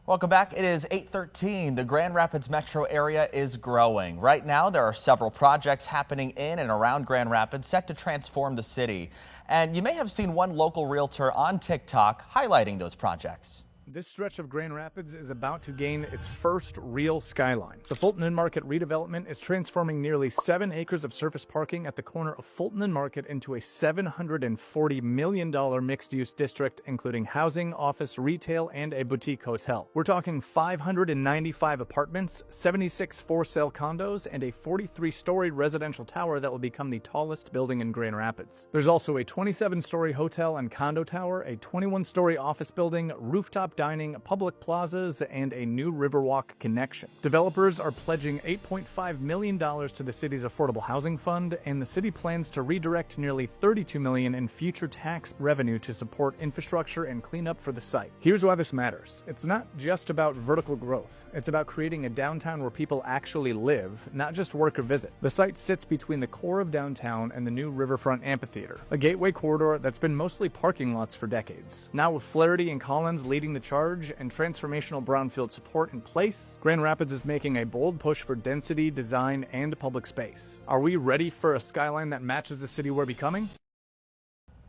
Welcome back. It is 8:13. The Grand Rapids metro area is growing. Right now, there are several projects happening in and around Grand Rapids set to transform the city. And you may have seen one local realtor on TikTok highlighting those projects. This stretch of Grand Rapids is about to gain its first real skyline. The Fulton and Market redevelopment is transforming nearly 7 acres of surface parking at the corner of Fulton and Market into a $740 million mixed-use district, including housing, office, retail, and a boutique hotel. We're talking 595 apartments, 76 for-sale condos, and a 43-story residential tower that will become the tallest building in Grand Rapids. There's also a 27-story hotel and condo tower, a 21-story office building, rooftop dining, public plazas, and a new Riverwalk connection. Developers are pledging $8.5 million to the city's affordable housing fund, and the city plans to redirect nearly $32 million in future tax revenue to support infrastructure and cleanup for the site. Here's why this matters. It's not just about vertical growth. It's about creating a downtown where people actually live, not just work or visit. The site sits between the core of downtown and the new riverfront amphitheater, a gateway corridor that's been mostly parking lots for decades. Now with Flaherty and Collins leading the charge and transformational brownfield support in place, Grand Rapids is making a bold push for density, design, and public space. Are we ready for a skyline that matches the city we're becoming?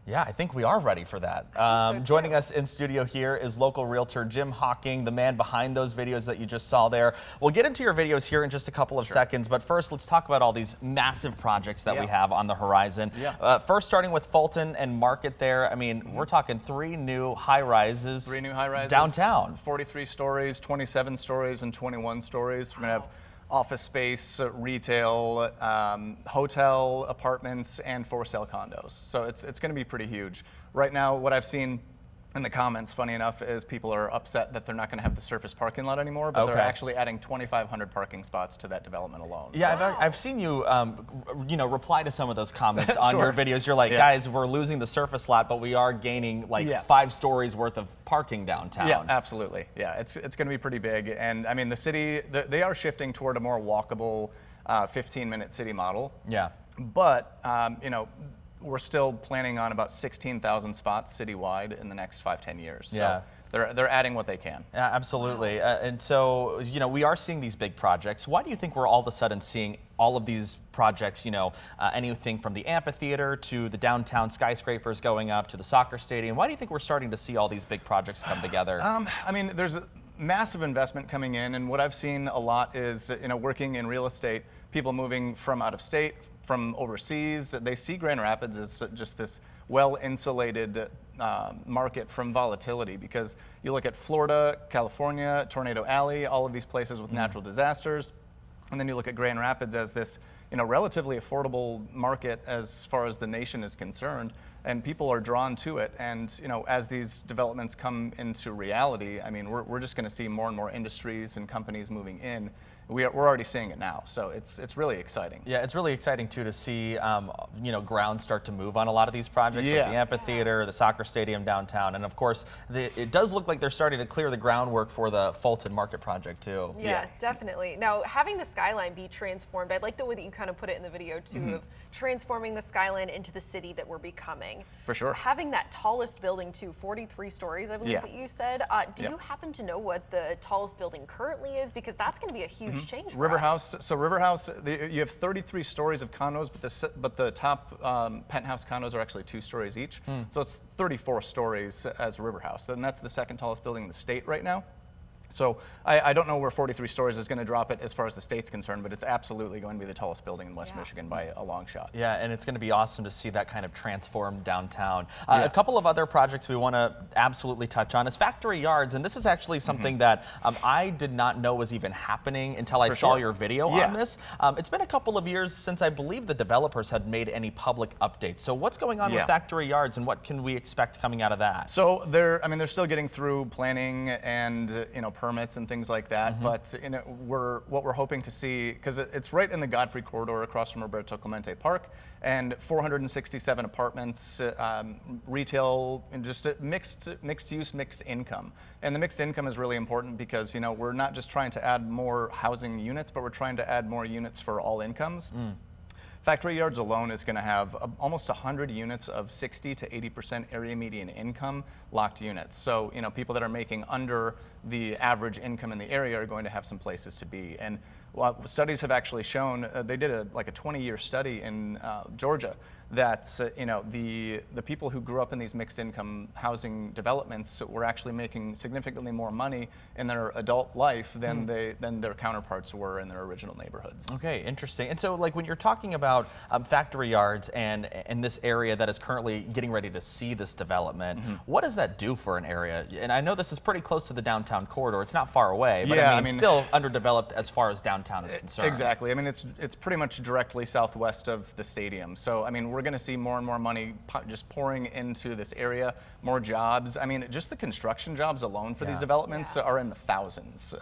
Yeah, I think we are ready for that. Joining us in studio here is local realtor Jim Hawking, the man behind those videos that you just saw there. We'll get into your videos here in just a couple of seconds, but first let's talk about all these massive projects that we have on the horizon. First, starting with Fulton and Market there. I mean, we're talking 3 new high-rises. 3 new high-rises. Downtown. 43 stories, 27 stories, and 21 stories. We're going to have office space, retail, hotel, apartments, and for-sale condos. So it's going to be pretty huge. Right now, what I've seen in the comments, funny enough, is people are upset that they're not going to have the surface parking lot anymore, but they're actually adding 2,500 parking spots to that development alone. Yeah, I've seen you, reply to some of those comments on your videos. You're like, guys, we're losing the surface lot, but we are gaining like 5 stories worth of parking downtown. Yeah, absolutely. Yeah, it's going to be pretty big. And I mean, the city, they are shifting toward a more walkable 15-minute city model. Yeah. But, we're still planning on about 16,000 spots citywide in the next 5-10 years. So they're adding what they can. Yeah, absolutely. And so, we are seeing these big projects. Why do you think we're all of a sudden seeing all of these projects, anything from the amphitheater to the downtown skyscrapers going up to the soccer stadium? Why do you think we're starting to see all these big projects come together? I mean, there's massive investment coming in, and what I've seen a lot is, working in real estate, people moving from out of state, from overseas, they see Grand Rapids as just this well-insulated market from volatility, because you look at Florida, California, Tornado Alley, all of these places with natural disasters, and then you look at Grand Rapids as this relatively affordable market as far as the nation is concerned, and people are drawn to it. And as these developments come into reality, I mean, we're just going to see more and more industries and companies moving in. We're already seeing it now, so it's really exciting. Yeah, it's really exciting too to see ground start to move on a lot of these projects, like the amphitheater, the soccer stadium downtown, and of course it does look like they're starting to clear the groundwork for the Fulton Market project too. Yeah, definitely. Now, having the skyline be transformed, I like the way that you kind of put it in the video too, of transforming the skyline into the city that we're becoming. For sure. Having that tallest building too, 43 stories, I believe that you said. Do you happen to know what the tallest building currently is? Because that's going to be a huge change for Riverhouse. So Riverhouse, you have 33 stories of condos, but the top penthouse condos are actually 2 stories each. So it's 34 stories as Riverhouse, and that's the second tallest building in the state right now. So I don't know where 43 stories is going to drop it as far as the state's concerned, but it's absolutely going to be the tallest building in West Michigan by a long shot. Yeah, and it's going to be awesome to see that kind of transformed downtown. A couple of other projects we want to absolutely touch on is Factory Yards, and this is actually something that I did not know was even happening until I saw your video on this. It's been a couple of years since I believe the developers had made any public updates. So what's going on with Factory Yards, and what can we expect coming out of that? So they're still getting through planning and permits and things like that, but what we're hoping to see, because it's right in the Godfrey corridor across from Roberto Clemente Park, and 467 apartments, retail, and just mixed use, mixed income. And the mixed income is really important because we're not just trying to add more housing units, but we're trying to add more units for all incomes. Factory Yards alone is going to have almost 100 units of 60 to 80% area median income locked units. So, people that are making under the average income in the area are going to have some places to be. And studies have actually shown, they did a 20-year study in Georgia, that the people who grew up in these mixed income housing developments were actually making significantly more money in their adult life than their counterparts were in their original neighborhoods. Okay, interesting. And so, when you're talking about Factory Yards and this area that is currently getting ready to see this development, what does that do for an area? And I know this is pretty close to the downtown corridor. It's not far away, but I mean still underdeveloped as far as downtown is concerned. Exactly. I mean, it's pretty much directly southwest of the stadium. So, I mean, we're going to see more and more money just pouring into this area, more jobs. I mean, just the construction jobs alone for these developments are in the thousands.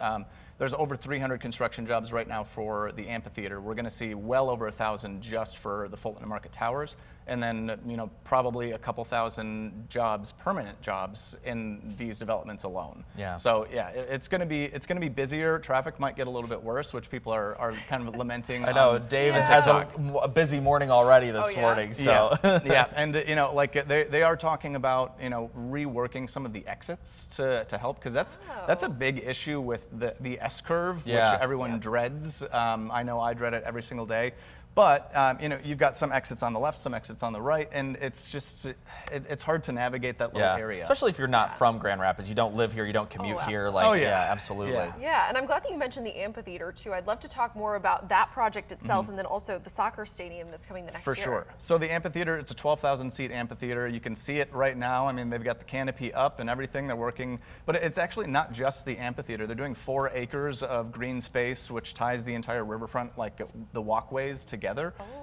There's over 300 construction jobs right now for the amphitheater. We're going to see well over 1,000 just for the Fulton and Market towers, and then probably a couple thousand jobs, permanent jobs, in these developments alone. Yeah. So yeah, it's going to be busier. Traffic might get a little bit worse, which people are kind of lamenting. I know David has a busy morning already this morning. So yeah, and they are talking about reworking some of the exits to help, because that's a big issue with the S curve, which everyone dreads. I know I dread it every single day. But you've got some exits on the left, some exits on the right, and it's just it's hard to navigate that little area. Especially if you're not from Grand Rapids, you don't live here, you don't commute here. Absolutely. Yeah, and I'm glad that you mentioned the amphitheater too. I'd love to talk more about that project itself, and then also the soccer stadium that's coming the next year. For sure. So the amphitheater, it's a 12,000 seat amphitheater. You can see it right now. I mean, they've got the canopy up and everything. They're working, but it's actually not just the amphitheater. They're doing 4 acres of green space, which ties the entire riverfront, like the walkways, together.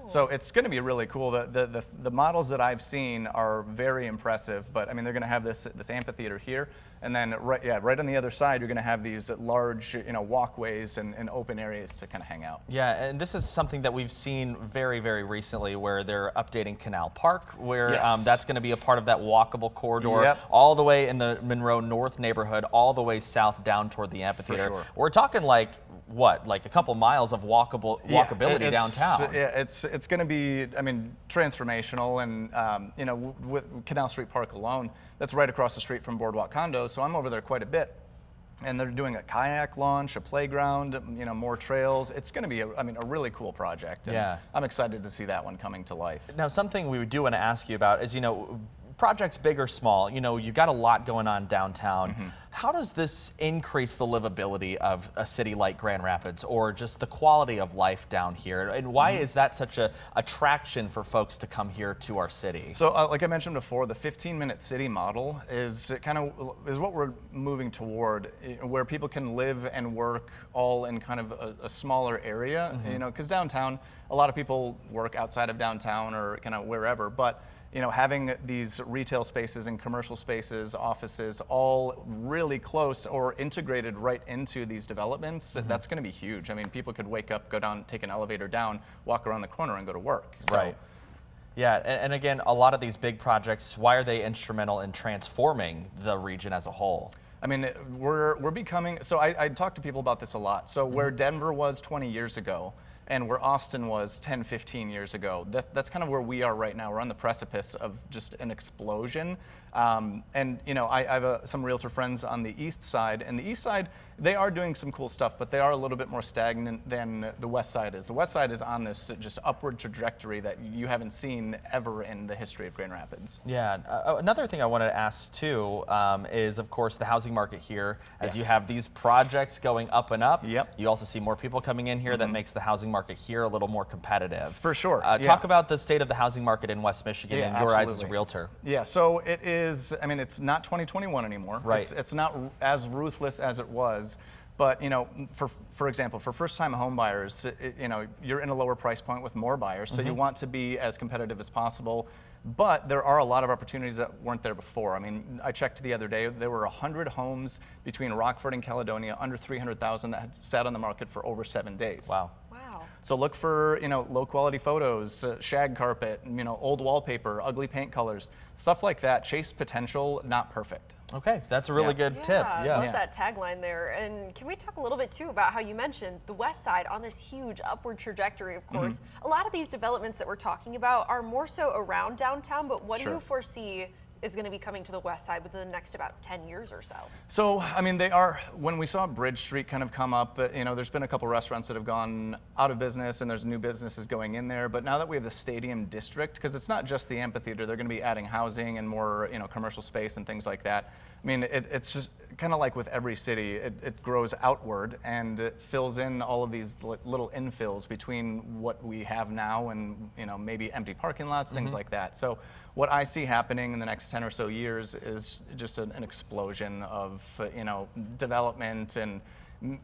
So it's going to be really cool. The models that I've seen are very impressive, but I mean, they're going to have this amphitheater here, and then right on the other side, you're going to have these large walkways and open areas to kind of hang out. Yeah, and this is something that we've seen very, very recently, where they're updating Canal Park, where that's going to be a part of that walkable corridor all the way in the Monroe North neighborhood, all the way south down toward the amphitheater. For sure. We're talking like a couple miles of walkability downtown. Yeah, it's going to be, I mean, transformational, and with Canal Street Park alone, that's right across the street from Boardwalk Condos, so I'm over there quite a bit. And they're doing a kayak launch, a playground, more trails. It's going to be, a really cool project. And I'm excited to see that one coming to life. Now, something we do want to ask you about is, projects big or small, you've got a lot going on downtown. How does this increase the livability of a city like Grand Rapids, or just the quality of life down here? And why is that such a attraction for folks to come here to our city? So like I mentioned before, the 15-minute city model is what we're moving toward, where people can live and work all in kind of a smaller area, because downtown, a lot of people work outside of downtown or kind of wherever, but having these retail spaces and commercial spaces, offices, all really close or integrated right into these developments, that's going to be huge. I mean, people could wake up, go down, take an elevator down, walk around the corner and go to work. So, right. Yeah, and again, a lot of these big projects, why are they instrumental in transforming the region as a whole? I mean, we're becoming, so I talk to people about this a lot. So where Denver was 20 years ago, and where Austin was 10, 15 years ago, that's kind of where we are right now. We're on the precipice of just an explosion. I have some realtor friends on the east side, and the east side, they are doing some cool stuff, but they are a little bit more stagnant than the west side is. The west side is on this just upward trajectory that you haven't seen ever in the history of Grand Rapids. Yeah, another thing I wanted to ask too is, of course, the housing market here. As you have these projects going up and up, you also see more people coming in here. That makes the housing market here a little more competitive. For sure. Talk about the state of the housing market in West Michigan and your eyes as a realtor. Yeah, so it is, I mean, it's not 2021 anymore. Right. It's not as ruthless as it was. But for example, for first-time home buyers, you're in a lower price point with more buyers, so you want to be as competitive as possible. But there are a lot of opportunities that weren't there before. I mean, I checked the other day, there were 100 homes between Rockford and Caledonia, under 300,000, that had sat on the market for over 7 days. Wow. So look for, low quality photos, shag carpet, old wallpaper, ugly paint colors, stuff like that. Chase potential, not perfect. Okay, that's a really good tip. I Yeah. love that tagline there. And can we talk a little bit too about how you mentioned the west side on this huge upward trajectory, of course. A lot of these developments that we're talking about are more so around downtown, but what do you foresee is going to be coming to the west side within the next about 10 years or so? So, I mean, they are, when we saw Bridge Street kind of come up, you know, there's been a couple restaurants that have gone out of business and there's new businesses going in there. But now that we have the stadium district, because it's not just the amphitheater, they're going to be adding housing and more, you know, commercial space and things like that. I mean, it's just kind of like with every city, it grows outward and it fills in all of these little infills between what we have now and, you know, maybe empty parking lots, things like that. So what I see happening in the next 10 or so years is just an explosion of, you know, development and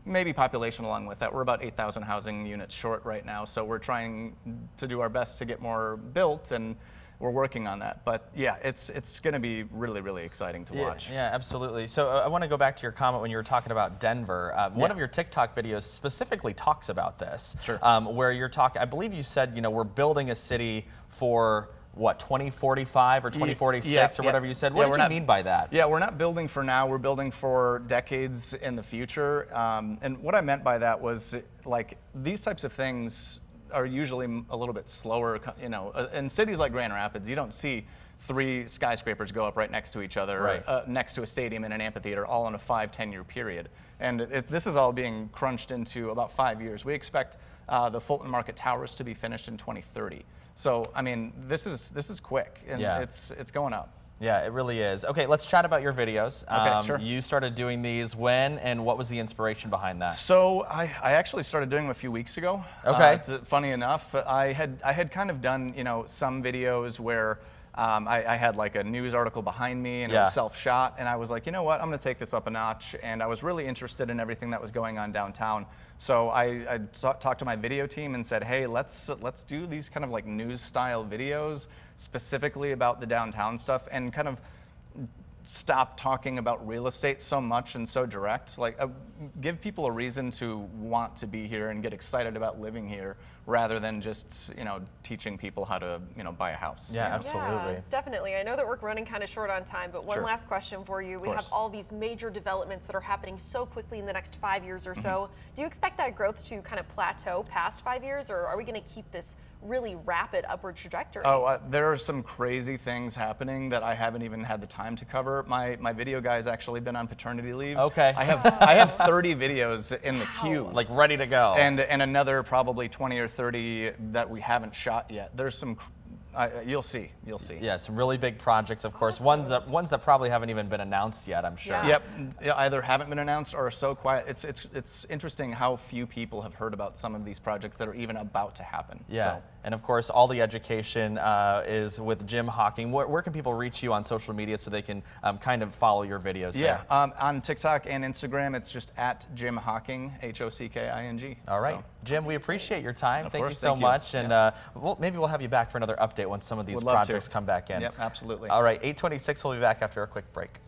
maybe population along with that. We're about 8,000 housing units short right now, so we're trying to do our best to get more built, and we're working on that. But yeah, it's going to be really, really exciting to watch. Yeah, absolutely. So I want to go back to your comment when you were talking about Denver. One of your TikTok videos specifically talks about this, where you're talking, I believe you said, you know, we're building a city for what, 2045 or 2046 or whatever you said. What did you mean by that? Yeah, we're not building for now, we're building for decades in the future. And what I meant by that was, like, these types of things are usually a little bit slower. You know, in cities like Grand Rapids, you don't see 3 skyscrapers go up right next to each other, next to a stadium and an amphitheater, all in a 5-10 year period. And this is all being crunched into about 5 years. We expect the Fulton Market towers to be finished in 2030. So, I mean, this is quick, and it's going up. Yeah, it really is. Okay, let's chat about your videos. Okay, sure. You started doing these when, and what was the inspiration behind that? So I actually started doing them a few weeks ago. Okay. Funny enough, I had kind of done, you know, some videos where I had like a news article behind me and it was self-shot, and I was like, you know what, I'm going to take this up a notch, and I was really interested in everything that was going on downtown. So I talked to my video team and said, hey, let's do these kind of like news style videos specifically about the downtown stuff, and kind of stop talking about real estate so much and so direct. Like, give people a reason to want to be here and get excited about living here, rather than just, you know, teaching people how to, you know, buy a house. Yeah, absolutely. Yeah, definitely. I know that we're running kind of short on time, but one last question for you. We have all these major developments that are happening so quickly in the next 5 years or so. Do you expect that growth to kind of plateau past 5 years, or are we going to keep this really rapid upward trajectory? Oh, there are some crazy things happening that I haven't even had the time to cover. My video guy's actually been on paternity leave. Okay. I have 30 videos in the queue. Like ready to go. And another probably 20 or 30 that we haven't shot yet. There's some, you'll see. Yeah, some really big projects, of course. Ones that probably haven't even been announced yet, I'm sure. Yep, either haven't been announced or are so quiet. It's interesting how few people have heard about some of these projects that are even about to happen. Yeah, so. And of course, all the education is with Jim Hocking. Where can people reach you on social media so they can kind of follow your videos there? On TikTok and Instagram, it's just at Jim Hocking, Hocking. All right, so. Jim, we appreciate your time. Thank you so Thank you. much. And maybe we'll have you back for another update once some of these projects come back in. Yep, absolutely. All right, 8:26, we'll be back after a quick break.